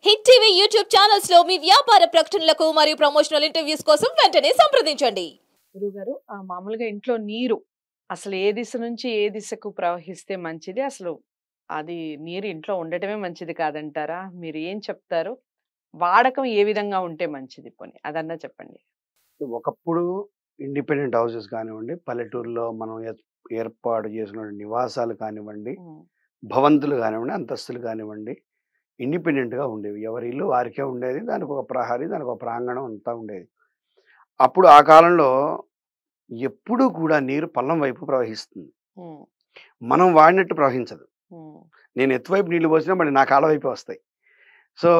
Hit TV YouTube channels లో మీ వ్యాపార ప్రకటనలకు మరియు ప్రమోషనల్ ఇంటర్వ్యూస్ కోసం వెంటనే సంప్రదించండి. గురుగారు మామూలుగా ఇంట్లో నీరు అసలు ఏ దిశ నుంచి ఏ దిశకు ప్రవహిస్తే మంచిది? అసలు అది నీరు ఇంట్లో ఉండటమే మంచిది కాదంటారా? మీరు ఏం చెప్తారు? వాడకం ఏ విధంగా ఉంటే మంచిది పోనీ అదన్నా చెప్పండి. ఒకప్పుడు ఇండిపెండెంట్ హౌసెస్ కానివ్వండి, పల్లెటూరులో మనం ఏర్పాటు చేసిన నివాసాలు కానివ్వండి, భవంతులు కానివ్వండి, అంతస్తులు కానివ్వండి, ఇండిపెండెంట్గా ఉండేవి. ఎవరి ఇల్లు వారికే ఉండేది. దానికి ఒక ప్రహరీ, దానికి ఒక ప్రాంగణం అంతా ఉండేది. అప్పుడు ఆ కాలంలో ఎప్పుడూ కూడా నీరు పల్లం వైపు ప్రవహిస్తుంది. మనం వాడినట్టు ప్రవహించదు. నేను ఎత్తువైపు నీళ్లు పోసినా మళ్ళీ నా కాళ్ళ వైపు వస్తాయి. సో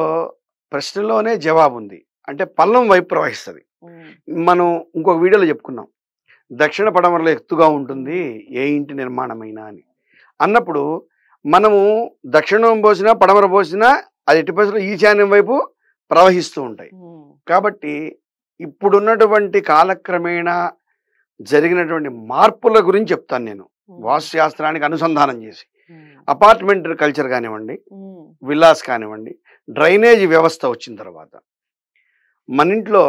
ప్రశ్నలోనే జవాబు ఉంది. అంటే పల్లం వైపు ప్రవహిస్తుంది. మనం ఇంకొక వీడియోలో చెప్పుకున్నాం, దక్షిణ పడమరలో ఎత్తుగా ఉంటుంది ఏ ఇంటి నిర్మాణమైనా అని అన్నప్పుడు, మనము దక్షిణం పోసినా పడమర పోసినా అది ఎట్టి పరిస్థితుల్లో ఈశాన్యం వైపు ప్రవహిస్తూ ఉంటాయి. కాబట్టి ఇప్పుడున్నటువంటి కాలక్రమేణా జరిగినటువంటి మార్పుల గురించి చెప్తాను నేను, వాస్తుశాస్త్రానికి అనుసంధానం చేసి. అపార్ట్మెంట్ కల్చర్ కానివ్వండి, విల్లాస్ కానివ్వండి, డ్రైనేజీ వ్యవస్థ వచ్చిన తర్వాత మన ఇంట్లో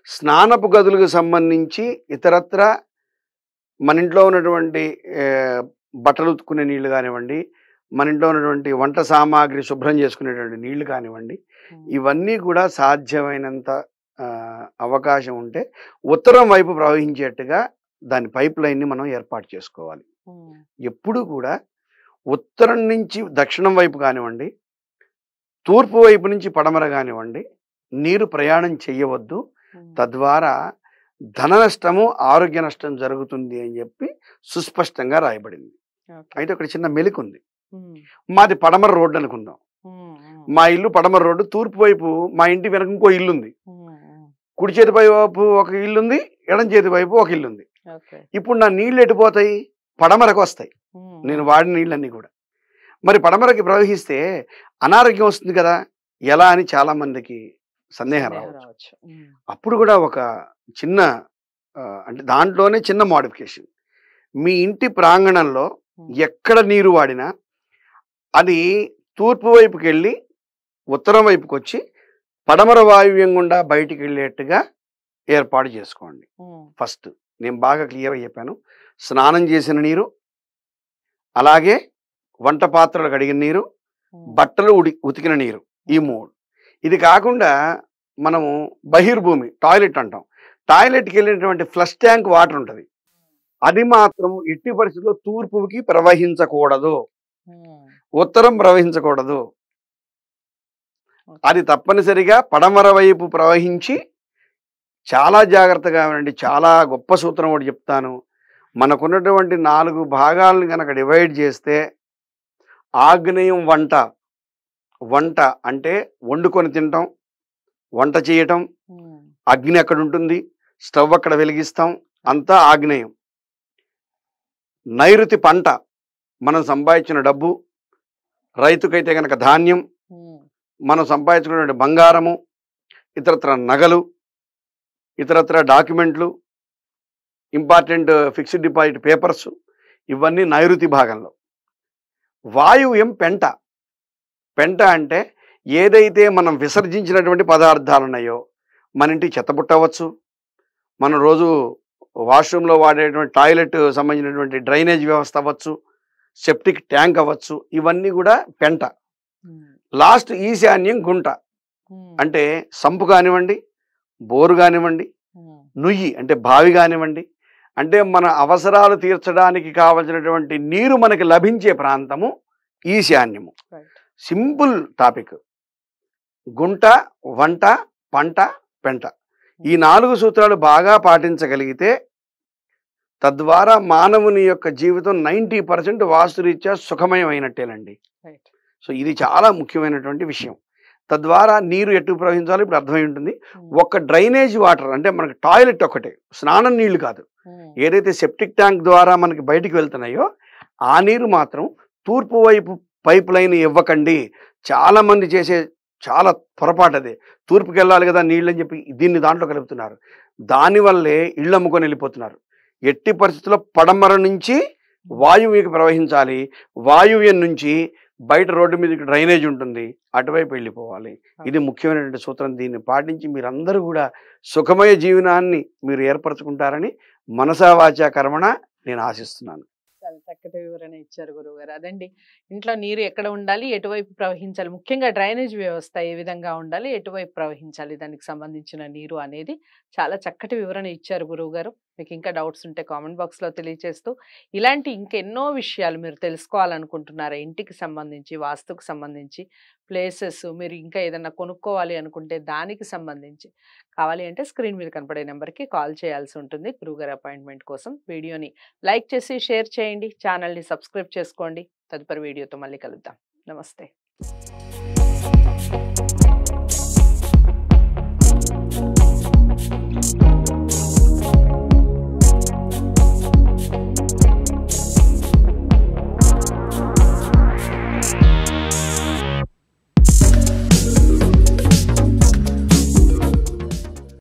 స్నానపు గదులకు సంబంధించి ఇతరత్ర మన ఇంట్లో ఉన్నటువంటి బట్టలు ఉతుక్కునే నీళ్లు కానివ్వండి, మన ఇంట్లో ఉన్నటువంటి వంట సామాగ్రి శుభ్రం చేసుకునేటువంటి నీళ్లు కానివ్వండి, ఇవన్నీ కూడా సాధ్యమైనంత అవకాశం ఉంటే ఉత్తరం వైపు ప్రవహించేట్టుగా దాని పైప్ లైన్ని మనం ఏర్పాటు చేసుకోవాలి. ఎప్పుడు కూడా ఉత్తరం నుంచి దక్షిణం వైపు కానివ్వండి, తూర్పు వైపు నుంచి పడమర కానివ్వండి, నీరు ప్రయాణం చేయవద్దు. తద్వారా ధన నష్టము, ఆరోగ్య నష్టం జరుగుతుంది అని చెప్పి సుస్పష్టంగా రాయబడింది. అయితే ఒక చిన్న మెలిక ఉంది. మాది పడమర రోడ్డు అనుకుందాం. మా ఇల్లు పడమర రోడ్డు, తూర్పు వైపు మా ఇంటి వెనక ఇంకో ఇల్లు ఉంది. కుడి చేతి వైపు ఒక ఇల్లు ఉంది, ఎడం చేతి వైపు ఒక ఇల్లు ఉంది. ఇప్పుడు నా నీళ్ళు ఎటుపోతాయి? పడమరకు వస్తాయి. నేను వాడిన నీళ్ళన్నీ కూడా మరి పడమరకి ప్రవహిస్తే అనారోగ్యం వస్తుంది కదా, ఎలా అని చాలా మందికి సందేహం రావచ్చు. అప్పుడు కూడా ఒక చిన్న అంటే దాంట్లోనే చిన్న మోడిఫికేషన్, మీ ఇంటి ప్రాంగణంలో ఎక్కడ నీరు వాడినా అది తూర్పు వైపుకి వెళ్ళి ఉత్తరం వైపుకి వచ్చి పడమర వాయువ్యం గుండా బయటికి వెళ్ళేట్టుగా ఏర్పాటు చేసుకోండి. ఫస్ట్ నేను బాగా క్లియర్గా చెప్పాను. స్నానం చేసిన నీరు, అలాగే వంట పాత్రలు కడిగిన నీరు, బట్టలు ఉతికిన నీరు, ఈ మూడు. ఇది కాకుండా మనము బహిర్భూమి టాయిలెట్ అంటాం. టాయిలెట్కి వెళ్ళినటువంటి ఫ్లష్ ట్యాంక్ వాటర్ ఉంటుంది, అది మాత్రం ఎట్టి పరిస్థితుల్లో తూర్పుకి ప్రవహించకూడదు, ఉత్తరం ప్రవహించకూడదు. అది తప్పనిసరిగా పడమర వైపు ప్రవహించి, చాలా జాగ్రత్తగా ఉండండి. చాలా గొప్ప సూత్రం ఒకటి చెప్తాను. మనకున్నటువంటి 4 భాగాలను కనుక డివైడ్ చేస్తే, ఆగ్నేయం వంట, వంట అంటే వండుకొని తినటం, వంట చేయటం, అగ్ని అక్కడ ఉంటుంది, స్టవ్ అక్కడ వెలిగిస్తాం, అంతా ఆగ్నేయం. నైరుతి పంట, మనం సంపాదించిన డబ్బు, రైతుకైతే కనుక ధాన్యం, మనం సంపాదించుకున్నటువంటి బంగారము, ఇతరత్ర నగలు, ఇతరత్ర డాక్యుమెంట్లు, ఇంపార్టెంట్ ఫిక్స్డ్ డిపాజిట్ పేపర్స్, ఇవన్నీ నైరుతి భాగంలో. వాయువ్యం పెంట. పెంట అంటే ఏదైతే మనం విసర్జించినటువంటి పదార్థాలు ఉన్నాయో, మన ఇంటికి చెత్తబుట్ట అవ్వచ్చు, మనం రోజు వాష్రూమ్లో వాడేటువంటి టాయిలెట్ సంబంధించినటువంటి డ్రైనేజ్ వ్యవస్థ అవ్వచ్చు, సెప్టిక్ ట్యాంక్ అవ్వచ్చు, ఇవన్నీ కూడా పెంట. లాస్ట్ ఈశాన్యం గుంట. అంటే సంపు కానివ్వండి, బోరు కానివ్వండి, నుయ్యి అంటే బావి కానివ్వండి, అంటే మన అవసరాలు తీర్చడానికి కావలసినటువంటి నీరు మనకి లభించే ప్రాంతము ఈశాన్యము. Simple topic. గుంట, వంట, పంట, పెంట, ఈ 4 సూత్రాలు బాగా పాటించగలిగితే తద్వారా మానవుని యొక్క జీవితం 90% వాస్తురీత్యా సుఖమయమైనట్టేనండి. సో ఇది చాలా ముఖ్యమైనటువంటి విషయం. తద్వారా నీరు ఎటు ప్రవహించాలో ఇప్పుడు అర్థమై ఉంటుంది. ఒక డ్రైనేజ్ వాటర్ అంటే మనకి టాయిలెట్ ఒకటే, స్నానం నీళ్లు కాదు. ఏదైతే సెప్టిక్ ట్యాంక్ ద్వారా మనకి బయటికి వెళ్తున్నాయో ఆ నీరు మాత్రం తూర్పు వైపు పైప్ లైన్ ఇవ్వకండి. చాలా మంది చేసే చాలా పొరపాటు అదే. తూర్పుకి వెళ్ళాలి కదా నీళ్ళు అని చెప్పి దీన్ని దాంట్లో కలుపుతున్నారు. దానివల్లే ఇళ్ళు అమ్ముకొని వెళ్ళిపోతున్నారు. ఎట్టి పరిస్థితుల్లో పడమర నుంచి వాయువ్యకి ప్రవహించాలి, వాయువ్యం నుంచి బయట రోడ్డు మీదకి డ్రైనేజ్ ఉంటుంది, అటువైపు వెళ్ళిపోవాలి. ఇది ముఖ్యమైనటువంటి సూత్రం. దీన్ని పాటించి మీరందరూ కూడా సుఖమయ జీవనాన్ని మీరు ఏర్పరచుకుంటారని మనసా వాచా కర్మణ నేను ఆశిస్తున్నాను. చాలా చక్కటి వివరణ ఇచ్చారు గురువుగారు. అదండి, ఇంట్లో నీరు ఎక్కడ ఉండాలి, ఎటువైపు ప్రవహించాలి, ముఖ్యంగా డ్రైనేజ్ వ్యవస్థ ఏ విధంగా ఉండాలి, ఎటువైపు ప్రవహించాలి, దానికి సంబంధించిన నీరు అనేది చాలా చక్కటి వివరణ ఇచ్చారు గురువుగారు. మీకు ఇంకా డౌట్స్ ఉంటే కామెంట్ బాక్స్లో తెలియజేస్తూ, ఇలాంటి ఇంకెన్నో విషయాలు మీరు తెలుసుకోవాలనుకుంటున్నారా, ఇంటికి సంబంధించి, వాస్తుకు సంబంధించి, ప్లేసెస్ మీరు ఇంకా ఏదైనా కొనుక్కోవాలి అనుకుంటే దానికి సంబంధించి కావాలి అంటే స్క్రీన్ మీద కనపడే నెంబర్కి కాల్ చేయాల్సి ఉంటుంది గురువుగారి అపాయింట్మెంట్ కోసం. వీడియోని లైక్ చేసి షేర్ చేయండి, ఛానల్ని సబ్స్క్రైబ్ చేసుకోండి. తదుపరి వీడియోతో మళ్ళీ కలుద్దాం. నమస్తే.